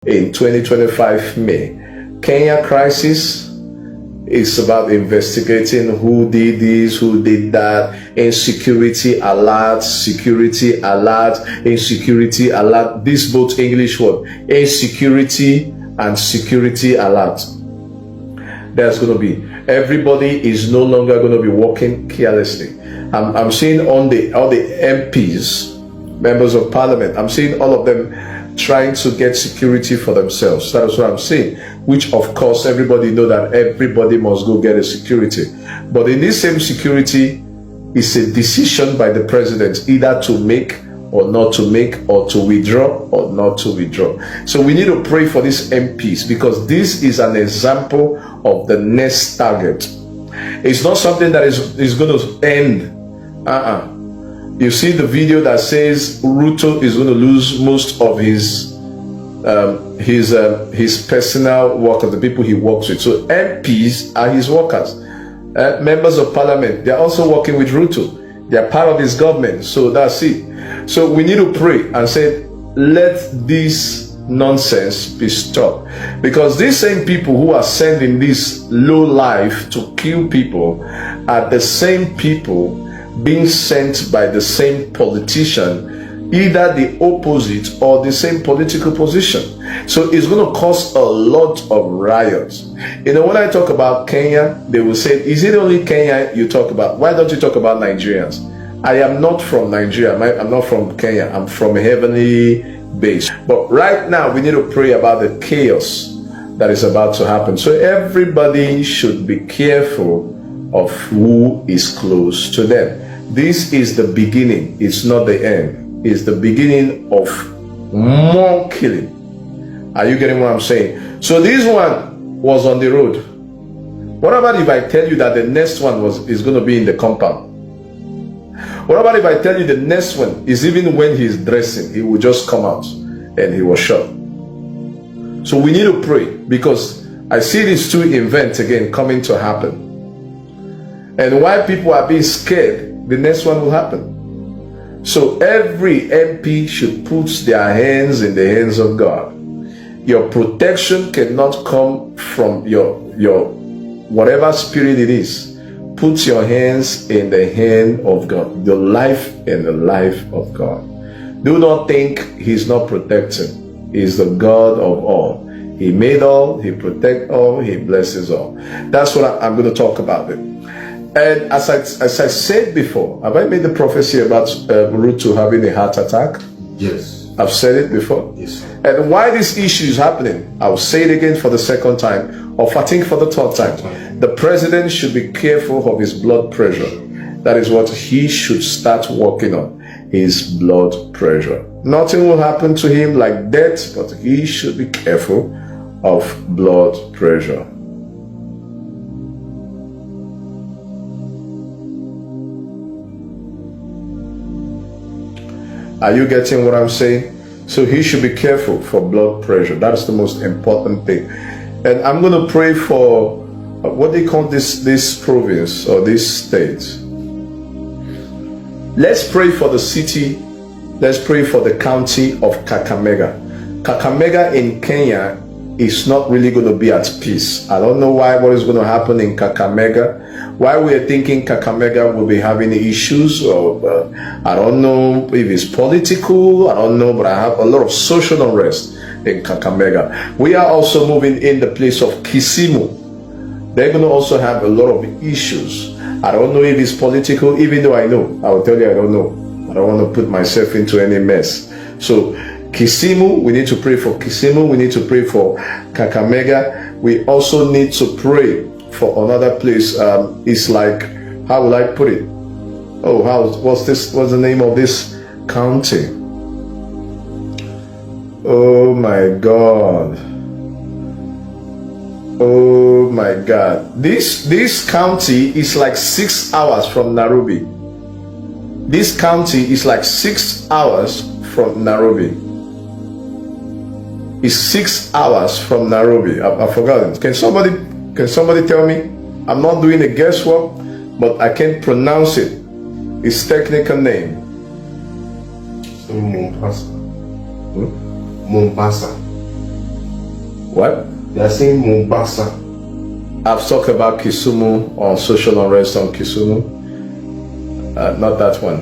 in 2025 May. Kenya crisis is about investigating who did this, who did that, insecurity alert, security alert, insecurity alert. This both English word, insecurity and security alert. There's going to be, everybody is no longer going to be walking carelessly. I'm seeing all the MPs, members of parliament, I'm seeing all of them trying to get security for themselves. That is what I'm saying, which of course everybody know that everybody must go get a security. But in this same security, it's a decision by the president either to make or not to make, or to withdraw or not to withdraw. So we need to pray for these MPs, because this is an example of the next target. It's not something that is going to end. You see the video that says Ruto is going to lose most of his personal workers, the people he works with. So MPs are his workers. Members of parliament, they are also working with Ruto. They are part of his government. So that's it. So we need to pray and say, let this nonsense be stopped. Because these same people who are sending this low life to kill people are the same people being sent by the same politician, either the opposite or the same political position. So it's going to cause a lot of riots. You know, when I talk about Kenya, they will say, is it only Kenya you talk about? Why don't you talk about Nigerians? I am not from Nigeria. I'm not from Kenya. I'm from a heavenly base. But right now, we need to pray about the chaos that is about to happen. So everybody should be careful of who is close to them. This is the beginning. It's not the end. It's the beginning of more killing. Are you getting what I'm saying? So this one was on the road. What about if I tell you that the next one is going to be in the compound? What about if I tell you the next one is even when he's dressing, he will just come out and he was shot? So we need to pray, because I see these two events again coming to happen. And while people are being scared, the next one will happen. So every MP should put their hands in the hands of God. Your protection cannot come from your whatever spirit it is. Put your hands in the hand of God, your life in the life of God. Do not think he's not protecting. He's the God of all. He made all, he protects all, he blesses all. That's what I'm going to talk about it. And as I said before, have I made the prophecy about Ruto having a heart attack? Yes. I've said it before. Yes. And why this issue is happening, I'll say it again for the second time, or I think for the third time. The president should be careful of his blood pressure. That is what he should start working on, his blood pressure. Nothing will happen to him like death, but he should be careful of blood pressure. Are you getting what I'm saying? So he should be careful for blood pressure. That's the most important thing. And I'm going to pray for, what they call this province or this state. Let's pray for the city. Let's pray for the county of Kakamega. Kakamega in Kenya is not really going to be at peace. I don't know what is going to happen in Kakamega. Why we are thinking Kakamega will be having issues, or I don't know if it's political, I don't know, but I have a lot of social unrest in Kakamega. We are also moving in the place of Kisumu. They're going to also have a lot of issues. I don't know if it's political, even though I know. I will tell you I don't know. I don't want to put myself into any mess. So Kisumu, we need to pray for Kisumu. We need to pray for Kakamega. We also need to pray for another place. It's like, how will I put it? Oh, what's the name of this county? Oh my God. Oh my God. This county is like 6 hours from Nairobi. This county is like 6 hours from Nairobi. It's 6 hours from Nairobi. I've forgotten. Can somebody tell me? I'm not doing a guesswork, but I can't pronounce it. Its technical name. Mombasa. Mombasa. What? They are saying Mombasa. I've talked about Kisumu on social unrest on Kisumu. Not that one.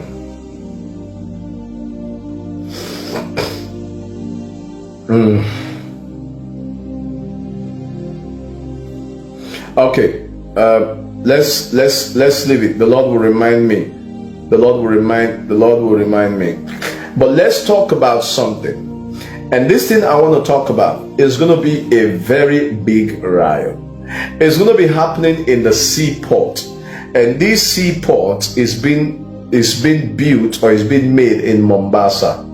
Okay. Let's leave it. The Lord will remind me. The Lord will remind me. But let's talk about something. And this thing I want to talk about is going to be a very big riot. It's going to be happening in the seaport. And this seaport is being built or is being made in Mombasa.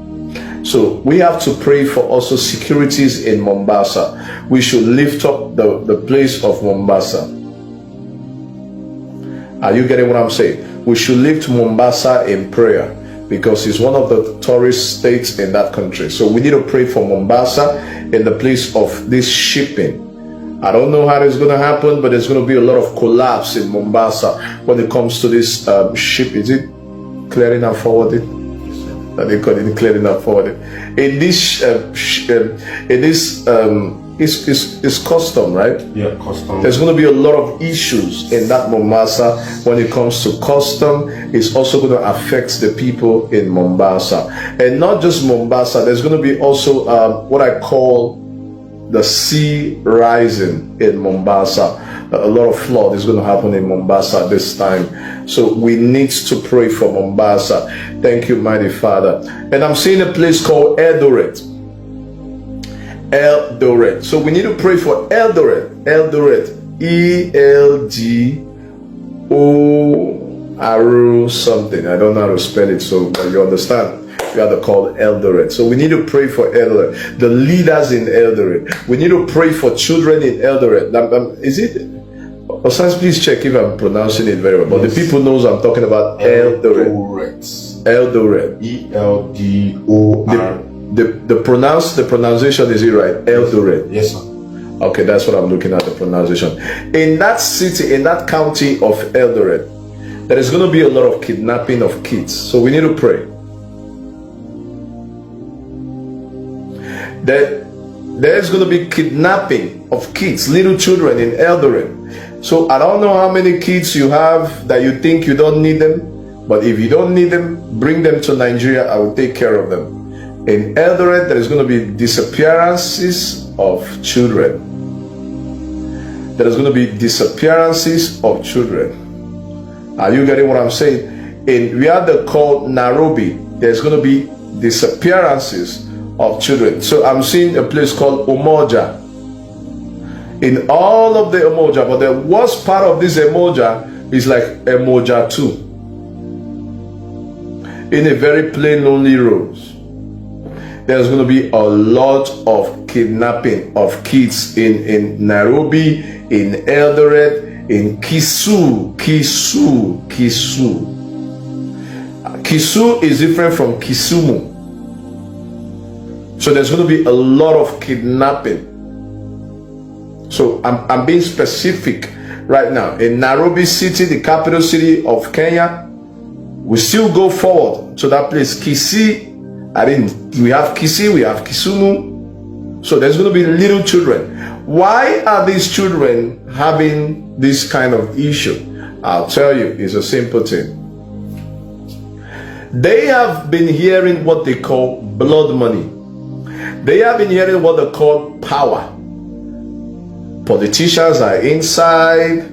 So we have to pray for also securities in Mombasa. We should lift up the place of Mombasa. Are you getting what I'm saying? We should lift Mombasa in prayer because it's one of the tourist states in that country. So we need to pray for Mombasa in the place of this shipping. I don't know how it's going to happen, but there's going to be a lot of collapse in Mombasa when it comes to this ship. Is it clearing and forwarding? They call it clearing and forwarding. In this, it's custom, right? Yeah, custom. There's going to be a lot of issues in that Mombasa when it comes to custom. It's also going to affect the people in Mombasa, and not just Mombasa. There's going to be also what I call the sea rising in Mombasa. A lot of flood is going to happen in Mombasa this time. So we need to pray for Mombasa. Thank you, mighty Father. And I'm seeing a place called Eldoret. Eldoret. So we need to pray for Eldoret. Eldoret. E-L-D-O-R something. I don't know how to spell it, so you understand. We have to call Eldoret. So we need to pray for Eldoret. The leaders in Eldoret. We need to pray for children in Eldoret. Is it? Osans, please check if I'm pronouncing it very well. But yes, the people knows I'm talking about Eldoret. Eldoret. E-L-D-O-R. The pronunciation, is it right? Eldoret. Yes, sir. Okay, that's what I'm looking at, the pronunciation. In that city, in that county of Eldoret, there is going to be a lot of kidnapping of kids. So we need to pray. There's going to be kidnapping of kids, little children in Eldoret. So I don't know how many kids you have that you think you don't need them, but if you don't need them, bring them to Nigeria. I will take care of them. In Eldoret, there is going to be disappearances of children. There is going to be disappearances of children. Are you getting what I'm saying? In where they call Nairobi, there's going to be disappearances of children. So I'm seeing a place called Umoja. In all of the Umoja, but the worst part of this Umoja is like Umoja 2. In a very plain, lonely road, there's going to be a lot of kidnapping of kids in Nairobi, in Eldoret, in Kisu. Kisu is different from Kisumu. So there's going to be a lot of kidnapping. So I'm being specific right now. In Nairobi city, the capital city of Kenya, we still go forward to that place. Kisii, we have Kisii, we have Kisumu. So there's going to be little children. Why are these children having this kind of issue? I'll tell you, it's a simple thing. They have been hearing what they call blood money. They have been hearing what they call power. Politicians are inside.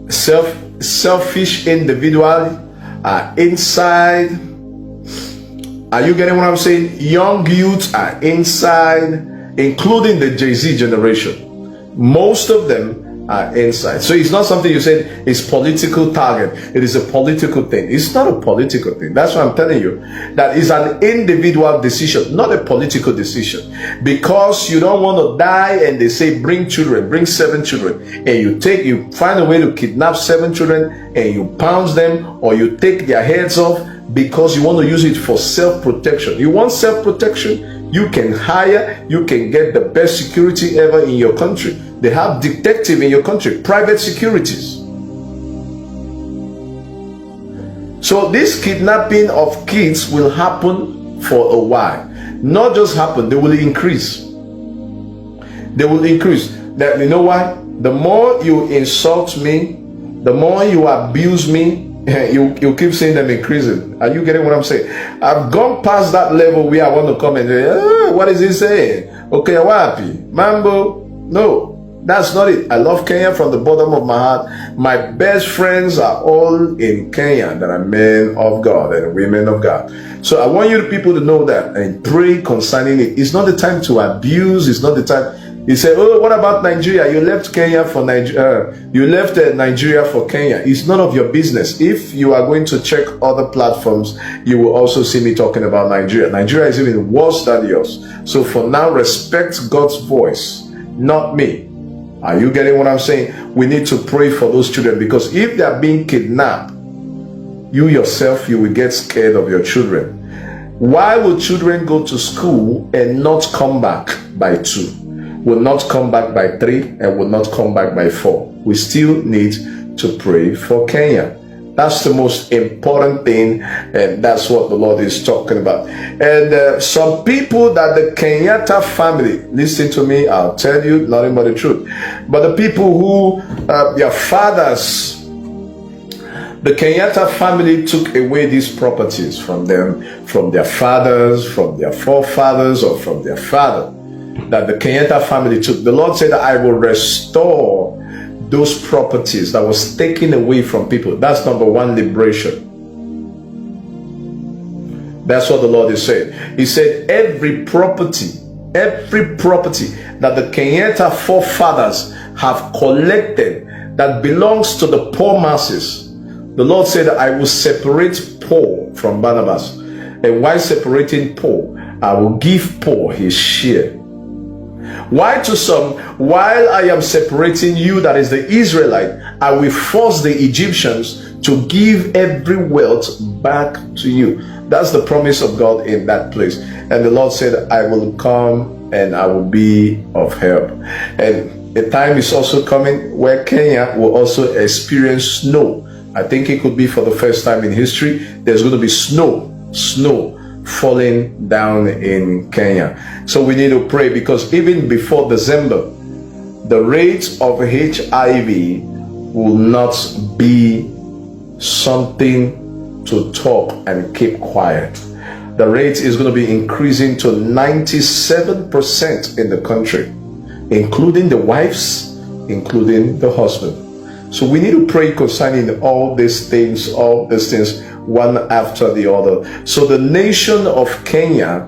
Selfish individuals are inside. Are you getting what I'm saying? Young youths are inside, including the Jay-Z generation. Most of them are inside. So it's not something you said is political target. It is a political thing. It's not a political thing. That's what I'm telling you. That is an individual decision, not a political decision. Because you don't want to die and they say bring children, bring 7 children, and you find a way to kidnap 7 children and you pounce them or you take their heads off because you want to use it for self-protection. You want self-protection? You can hire, you can get the best security ever in your country. They have detective in your country, private securities. So this kidnapping of kids will happen for a while. Not just happen, they will increase. They will increase. That, you know why? The more you insult me, the more you abuse me, you keep seeing them increasing. Are you getting what I'm saying? I've gone past that level where I want to come and say, what is he saying? Okay, wapi? Mambo? No. That's not it. I love Kenya from the bottom of my heart. My best friends are all in Kenya that are men of God and women of God. So I want you people to know that and pray concerning it. It's not the time to abuse. It's not the time. You say, oh, what about Nigeria? You left Kenya for Nigeria. You left Nigeria for Kenya. It's none of your business. If you are going to check other platforms, you will also see me talking about Nigeria. Nigeria is even worse than yours. So for now, respect God's voice, not me. Are you getting what I'm saying? We need to pray for those children, because if they are being kidnapped, you yourself, you will get scared of your children. Why will children go to school and not come back by 2? Will not come back by 3, and will not come back by 4. We still need to pray for Kenya. That's the most important thing, and that's what the Lord is talking about. And some people that the Kenyatta family, listen to me, I'll tell you nothing but the truth. But the people who, their fathers, the Kenyatta family took away these properties from them, from their fathers, from their forefathers, or from their father, that the Kenyatta family took. The Lord said that I will restore those properties that was taken away from people. That's number one, liberation. That's what the Lord is saying. He said every property that the Kenyatta forefathers have collected that belongs to the poor masses, the Lord said that I will separate poor from Barnabas. And while separating poor, I will give poor his share. Why to some, while I am separating you, that is the Israelite, I will force the Egyptians to give every wealth back to you. That's the promise of God in that place. And the Lord said, I will come and I will be of help. And a time is also coming where Kenya will also experience snow. I think it could be for the first time in history. There's going to be snow falling down in Kenya. So we need to pray, because even before December, the rate of HIV will not be something to talk and keep quiet. The rate is going to be increasing to 97% in the country, including the wives, including the husband. So we need to pray concerning all these things, one after the other. So the nation of Kenya